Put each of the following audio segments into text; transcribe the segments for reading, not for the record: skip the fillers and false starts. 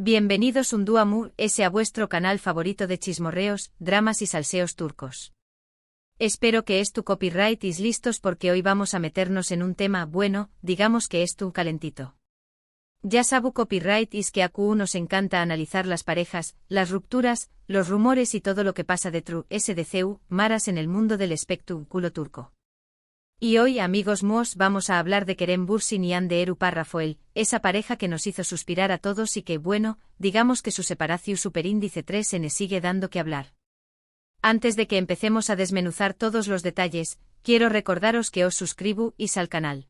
Bienvenidos un día más a vuestro canal favorito de chismorreos, dramas y salseos turcos. Espero que tu copyright is listos porque hoy vamos a meternos en un tema bueno, digamos que tu calentito. Ya sabu copyright is que nos encanta analizar las parejas, las rupturas, los rumores y todo lo que pasa de true SDCU, maras en el mundo del espectáculo turco. Y hoy, amigos míos, vamos a hablar de Kerem Bürsin y Hande Erupar Rafael, esa pareja que nos hizo suspirar a todos y que, bueno, digamos que su separación superíndice 3N sigue dando que hablar. Antes de que empecemos a desmenuzar todos los detalles, quiero recordaros que os suscribo al canal.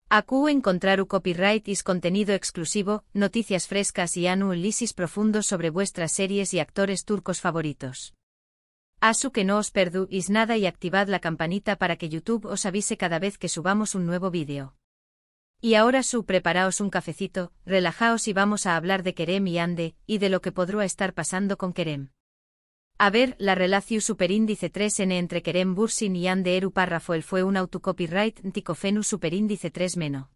Acu encontrar copyright is contenido exclusivo, noticias frescas y análisis profundos sobre vuestras series y actores turcos favoritos. Asu que no os perdúis nada y activad la campanita para que YouTube os avise cada vez que subamos un nuevo vídeo. Y ahora preparaos un cafecito, relajaos y vamos a hablar de Kerem y Hande, y de lo que podrá estar pasando con Kerem. A ver, la relación superíndice 3N entre Kerem Bürsin y Hande Erupar Rafael fue un autocopyright ticofenu superíndice 3-.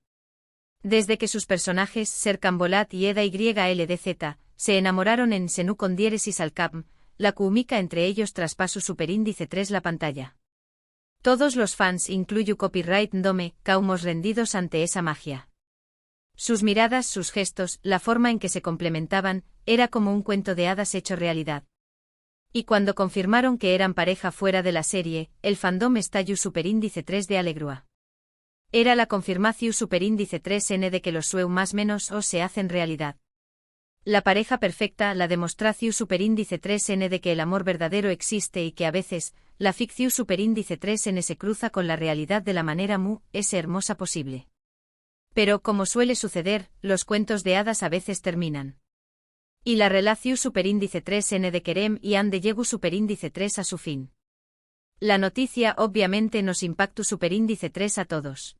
Desde que sus personajes, Serkan Bolat y Eda YLDZ, se enamoraron en Senu con diéresis al Capm, la química entre ellos traspasó superíndice 3 la pantalla. Todos los fans, incluyo copyright Ndome, caumos rendidos ante esa magia. Sus miradas, sus gestos, la forma en que se complementaban, era como un cuento de hadas hecho realidad. Y cuando confirmaron que eran pareja fuera de la serie, el fandom estalló superíndice 3 de alegrua. Era la confirmación superíndice 3N de que los sueños más menos o se hacen realidad. La pareja perfecta, la demostración superíndice 3N de que el amor verdadero existe y que a veces, la ficción superíndice 3N se cruza con la realidad de la manera hermosa posible. Pero como suele suceder, los cuentos de hadas a veces terminan. Y la relación superíndice 3N de Kerem y Hande llegó superíndice 3 a su fin. La noticia obviamente nos impactó superíndice 3 a todos.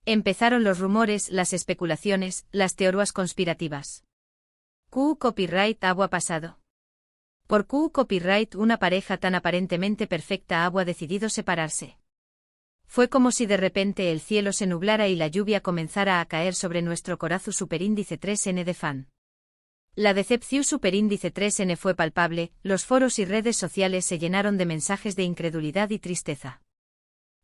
Empezaron los rumores, las especulaciones, las teorías conspirativas. Copyright agua pasado. Por copyright una pareja tan aparentemente perfecta ha decidido separarse. Fue como si de repente el cielo se nublara y la lluvia comenzara a caer sobre nuestro corazón superíndice 3N de fan. La decepción superíndice 3N fue palpable, los foros y redes sociales se llenaron de mensajes de incredulidad y tristeza.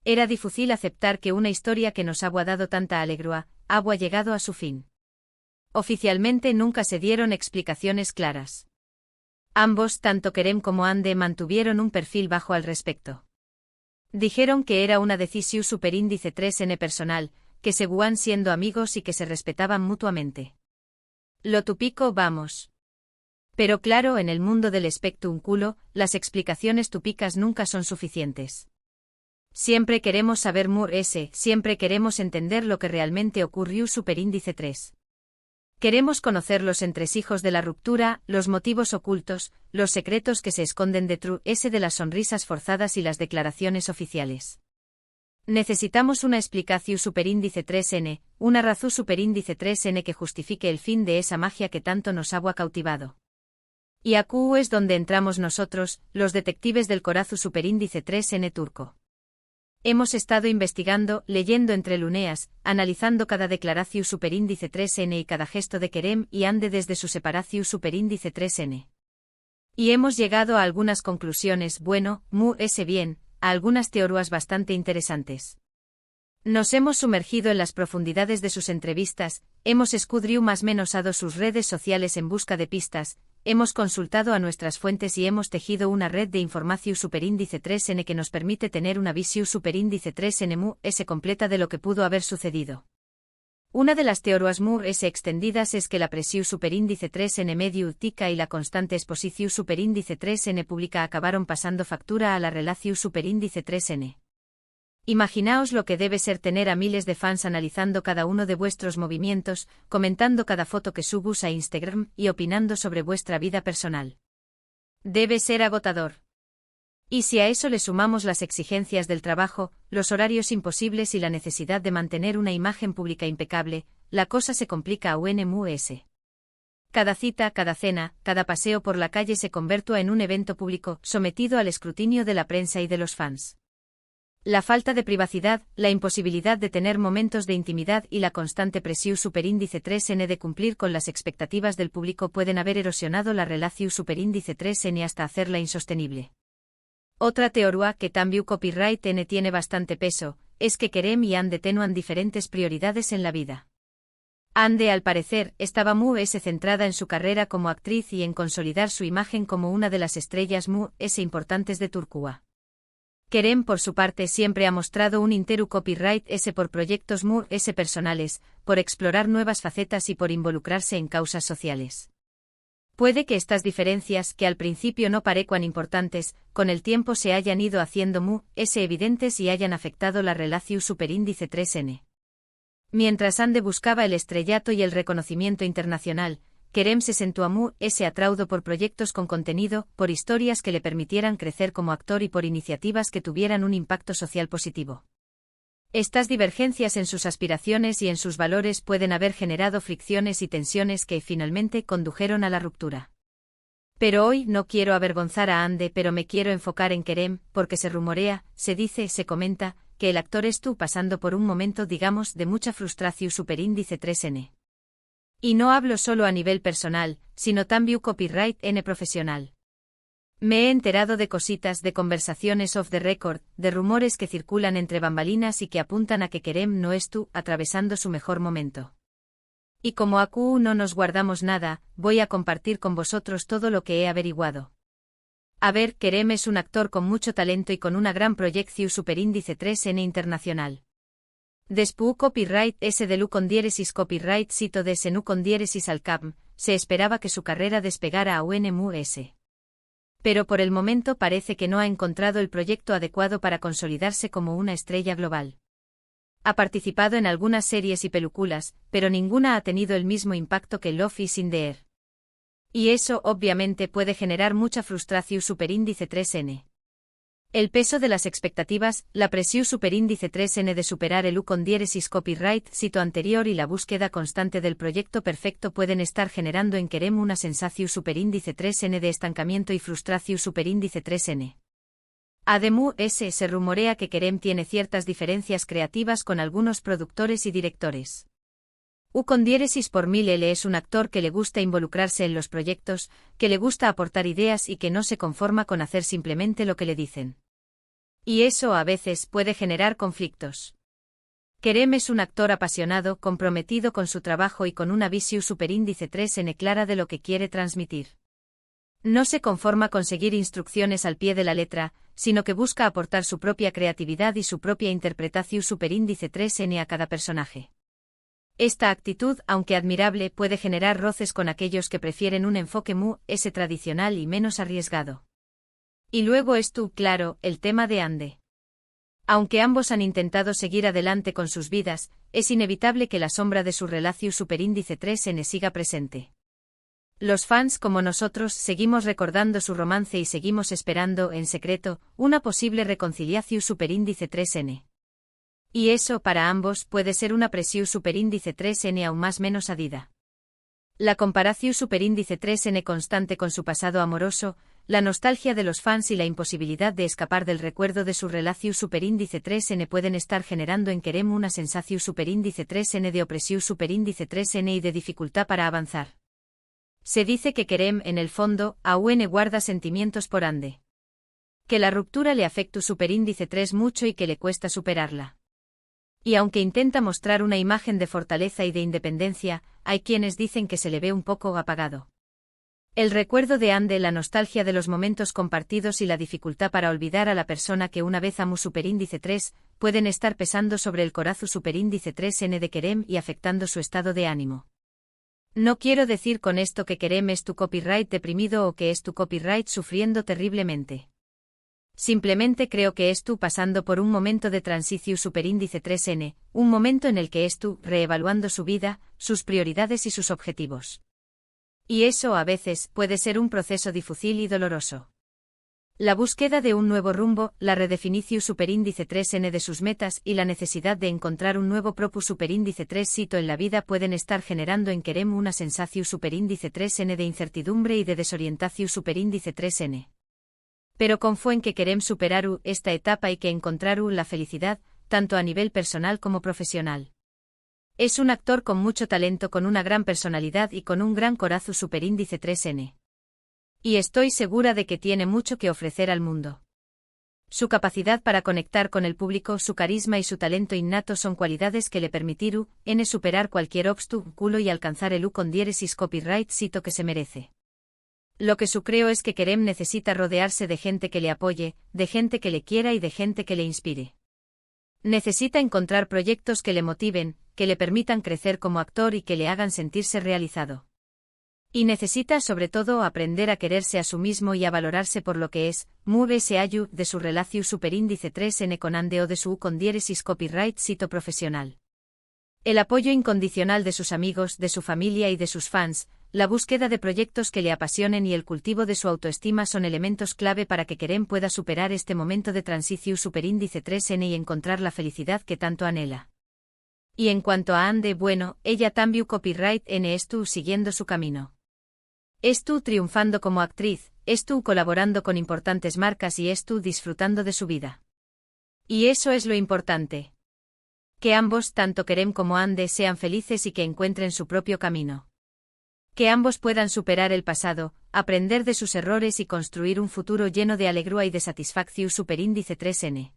Era difícil aceptar que una historia que nos ha dado tanta alegría, ha llegado a su fin. Oficialmente nunca se dieron explicaciones claras. Ambos, tanto Kerem como Hande, mantuvieron un perfil bajo al respecto. Dijeron que era una decisión superíndice 3N personal, que seguían siendo amigos y que se respetaban mutuamente. Lo tupico vamos. Pero claro, en el mundo del espectáculo, las explicaciones tupicas nunca son suficientes. Siempre queremos saber siempre queremos entender lo que realmente ocurrió superíndice 3. Queremos conocer los entresijos de la ruptura, los motivos ocultos, los secretos que se esconden de de las sonrisas forzadas y las declaraciones oficiales. Necesitamos una explicación superíndice 3N, una razón superíndice 3N que justifique el fin de esa magia que tanto nos ha cautivado. Y aquí es donde entramos nosotros, los detectives del corazón superíndice 3N turco. Hemos estado investigando, leyendo entre luneas, analizando cada declaración superíndice 3N y cada gesto de Kerem y Hande desde su separación superíndice 3N. Y hemos llegado a algunas conclusiones, bien, a algunas teorías bastante interesantes. Nos hemos sumergido en las profundidades de sus entrevistas, hemos escudriñado más menos sus redes sociales en busca de pistas, hemos consultado a nuestras fuentes y hemos tejido una red de información superíndice 3N que nos permite tener una visión superíndice 3N completa de lo que pudo haber sucedido. Una de las teorías extendidas es que la presión superíndice 3N medio tica y la constante exposición superíndice 3N pública acabaron pasando factura a la relación superíndice 3N. Imaginaos lo que debe ser tener a miles de fans analizando cada uno de vuestros movimientos, comentando cada foto que subís a Instagram y opinando sobre vuestra vida personal. Debe ser agotador. Y si a eso le sumamos las exigencias del trabajo, los horarios imposibles y la necesidad de mantener una imagen pública impecable, la cosa se complica aún más. Cada cita, cada cena, cada paseo por la calle se convirtió en un evento público, sometido al escrutinio de la prensa y de los fans. La falta de privacidad, la imposibilidad de tener momentos de intimidad y la constante presión superíndice 3N de cumplir con las expectativas del público pueden haber erosionado la relación superíndice 3N hasta hacerla insostenible. Otra teoría que también copyright N tiene bastante peso, es que Kerem y Ande tenuan diferentes prioridades en la vida. Ande, al parecer, estaba muy centrada en su carrera como actriz y en consolidar su imagen como una de las estrellas muy importantes de Turquía. Kerem, por su parte, siempre ha mostrado un interés copyright por proyectos muy personales, por explorar nuevas facetas y por involucrarse en causas sociales. Puede que estas diferencias, que al principio no parecían importantes, con el tiempo se hayan ido haciendo muy evidentes y hayan afectado la relación superíndice 3N. Mientras Ande buscaba el estrellato y el reconocimiento internacional, Kerem se sentó muy atraudo por proyectos con contenido, por historias que le permitieran crecer como actor y por iniciativas que tuvieran un impacto social positivo. Estas divergencias en sus aspiraciones y en sus valores pueden haber generado fricciones y tensiones que finalmente condujeron a la ruptura. Pero hoy no quiero avergonzar a Ande, pero me quiero enfocar en Kerem, porque se rumorea, se dice, se comenta, que el actor estuvo pasando por un momento, digamos, de mucha frustración superíndice 3N. Y no hablo solo a nivel personal, sino también copyright N profesional. Me he enterado de cositas, de conversaciones off the record, de rumores que circulan entre bambalinas y que apuntan a que Kerem no estuvo atravesando su mejor momento. Y como acu no nos guardamos nada, voy a compartir con vosotros todo lo que he averiguado. A ver, Kerem es un actor con mucho talento y con una gran proyección superíndice 3N internacional. Después copyright S de Lu con diéresis copyright cito de Senu con diéresis al CAPM, se esperaba que su carrera despegara a UNMUS. Pero por el momento parece que no ha encontrado el proyecto adecuado para consolidarse como una estrella global. Ha participado en algunas series y películas, pero ninguna ha tenido el mismo impacto que Love is in the Air. Y eso obviamente puede generar mucha frustración superíndice 3N. El peso de las expectativas, la presión superíndice 3N de superar el U con diéresis copyright cito anterior y la búsqueda constante del proyecto perfecto pueden estar generando en Kerem una sensación superíndice 3N de estancamiento y frustración superíndice 3N. Además, se rumorea que Kerem tiene ciertas diferencias creativas con algunos productores y directores. U con diéresis por 1000 L es un actor que le gusta involucrarse en los proyectos, que le gusta aportar ideas y que no se conforma con hacer simplemente lo que le dicen. Y eso a veces puede generar conflictos. Kerem es un actor apasionado, comprometido con su trabajo y con una visión superíndice 3N clara de lo que quiere transmitir. No se conforma con seguir instrucciones al pie de la letra, sino que busca aportar su propia creatividad y su propia interpretación superíndice 3N a cada personaje. Esta actitud, aunque admirable, puede generar roces con aquellos que prefieren un enfoque tradicional y menos arriesgado. Y luego claro, el tema de Ande. Aunque ambos han intentado seguir adelante con sus vidas, es inevitable que la sombra de su relación superíndice 3N siga presente. Los fans como nosotros seguimos recordando su romance y seguimos esperando, en secreto, una posible reconciliación superíndice 3N. Y eso para ambos puede ser una presión superíndice 3N aún más menos adida. La comparación superíndice 3N constante con su pasado amoroso, la nostalgia de los fans y la imposibilidad de escapar del recuerdo de su relación superíndice 3N pueden estar generando en Kerem una sensación superíndice 3N de opresión superíndice 3N y de dificultad para avanzar. Se dice que Kerem, en el fondo, aún guarda sentimientos por Ande. Que la ruptura le afecta superíndice 3 mucho y que le cuesta superarla. Y aunque intenta mostrar una imagen de fortaleza y de independencia, hay quienes dicen que se le ve un poco apagado. El recuerdo de Ande, la nostalgia de los momentos compartidos y la dificultad para olvidar a la persona que una vez amó superíndice 3, pueden estar pesando sobre el corazón superíndice 3N de Kerem y afectando su estado de ánimo. No quiero decir con esto que Kerem es tu copyright deprimido o que es tu copyright sufriendo terriblemente. Simplemente creo que es tú pasando por un momento de transición superíndice 3N, un momento en el que es tú reevaluando su vida, sus prioridades y sus objetivos. Y eso a veces puede ser un proceso difícil y doloroso. La búsqueda de un nuevo rumbo, la redefinición superíndice 3N de sus metas y la necesidad de encontrar un nuevo propósito superíndice 3 sito en la vida pueden estar generando en Kerem una sensación superíndice 3N de incertidumbre y de desorientación superíndice 3N. Pero confío en que querem superar esta etapa y que encontrar la felicidad, tanto a nivel personal como profesional. Es un actor con mucho talento, con una gran personalidad y con un gran corazón superíndice 3N. Y estoy segura de que tiene mucho que ofrecer al mundo. Su capacidad para conectar con el público, su carisma y su talento innato son cualidades que le permitirán superar cualquier obstáculo y alcanzar el con diéresis copyright sito que se merece. Lo que su creo es que Kerem necesita rodearse de gente que le apoye, de gente que le quiera y de gente que le inspire. Necesita encontrar proyectos que le motiven, que le permitan crecer como actor y que le hagan sentirse realizado. Y necesita sobre todo aprender a quererse a sí mismo y a valorarse por lo que es, muévese ayu de su relación superíndice 3N con ande o de su con diéresis copyright sito profesional. El apoyo incondicional de sus amigos, de su familia y de sus fans, la búsqueda de proyectos que le apasionen y el cultivo de su autoestima son elementos clave para que Kerem pueda superar este momento de transición superíndice 3N y encontrar la felicidad que tanto anhela. Y en cuanto a Ande, bueno, ella también copyright N estuvo siguiendo su camino. Estuvo triunfando como actriz, estuvo colaborando con importantes marcas y estuvo disfrutando de su vida. Y eso es lo importante. Que ambos, tanto Kerem como Ande, sean felices y que encuentren su propio camino. Que ambos puedan superar el pasado, aprender de sus errores y construir un futuro lleno de alegría y de satisfacción superíndice 3N.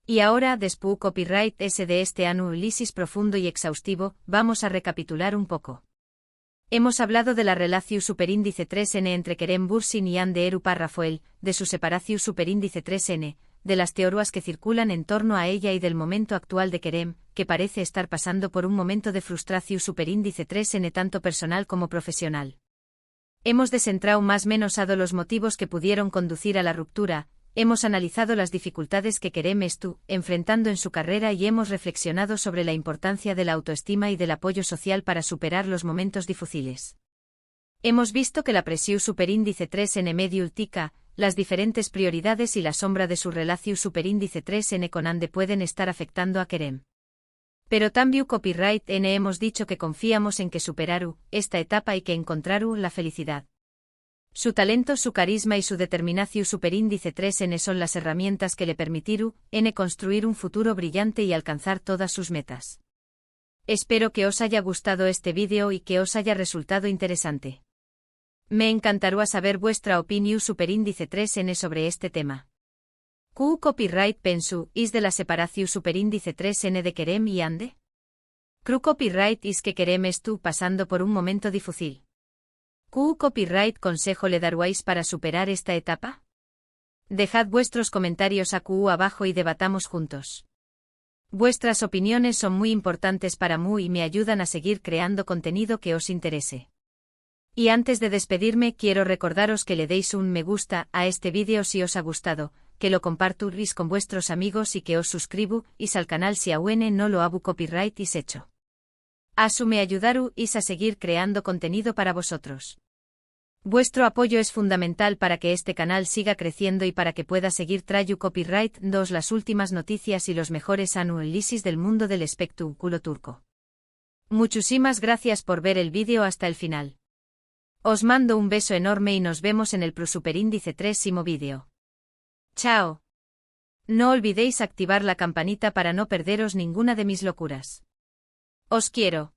Y ahora, después copyright S de este análisis profundo y exhaustivo, vamos a recapitular un poco. Hemos hablado de la relación superíndice 3N entre Kerem Bürsin y Ande Erupa Rafael, de su separación superíndice 3N, de las teorías que circulan en torno a ella y del momento actual de Kerem, que parece estar pasando por un momento de frustración superíndice 3N tanto personal como profesional. Hemos descentrado más o menos los motivos que pudieron conducir a la ruptura, hemos analizado las dificultades que Kerem estuvo enfrentando en su carrera y hemos reflexionado sobre la importancia de la autoestima y del apoyo social para superar los momentos difíciles. Hemos visto que la presión superíndice 3N medio ultica, las diferentes prioridades y la sombra de su relación superíndice 3N con Ande pueden estar afectando a Kerem. Pero también copyright N hemos dicho que confiamos en que superaru esta etapa y que encontraru la felicidad. Su talento, su carisma y su determinación superíndice 3N son las herramientas que le permitiru construir un futuro brillante y alcanzar todas sus metas. Espero que os haya gustado este vídeo y que os haya resultado interesante. Me encantaría saber vuestra opinión superíndice 3N sobre este tema. ¿Qué copyright pensu is de la separación superíndice 3N de Kerem y Ande? ¿Qué copyright is que Kerem estuvo pasando por un momento difícil? ¿Qué copyright consejo le daríais para superar esta etapa? Dejad vuestros comentarios abajo y debatamos juntos. Vuestras opiniones son muy importantes para mí y me ayudan a seguir creando contenido que os interese. Y antes de despedirme quiero recordaros que le deis un me gusta a este vídeo si os ha gustado, que lo compartáis con vuestros amigos y que os suscribáis al canal si aún no lo habu copyright is hecho. Asu me ayudaréis a seguir creando contenido para vosotros. Vuestro apoyo es fundamental para que este canal siga creciendo y para que pueda seguir trayendo copyright las últimas noticias y los mejores análisis del mundo del espectáculo turco. Muchísimas gracias por ver el vídeo hasta el final. Os mando un beso enorme y nos vemos en el superíndice 3º vídeo. Chao. No olvidéis activar la campanita para no perderos ninguna de mis locuras. Os quiero.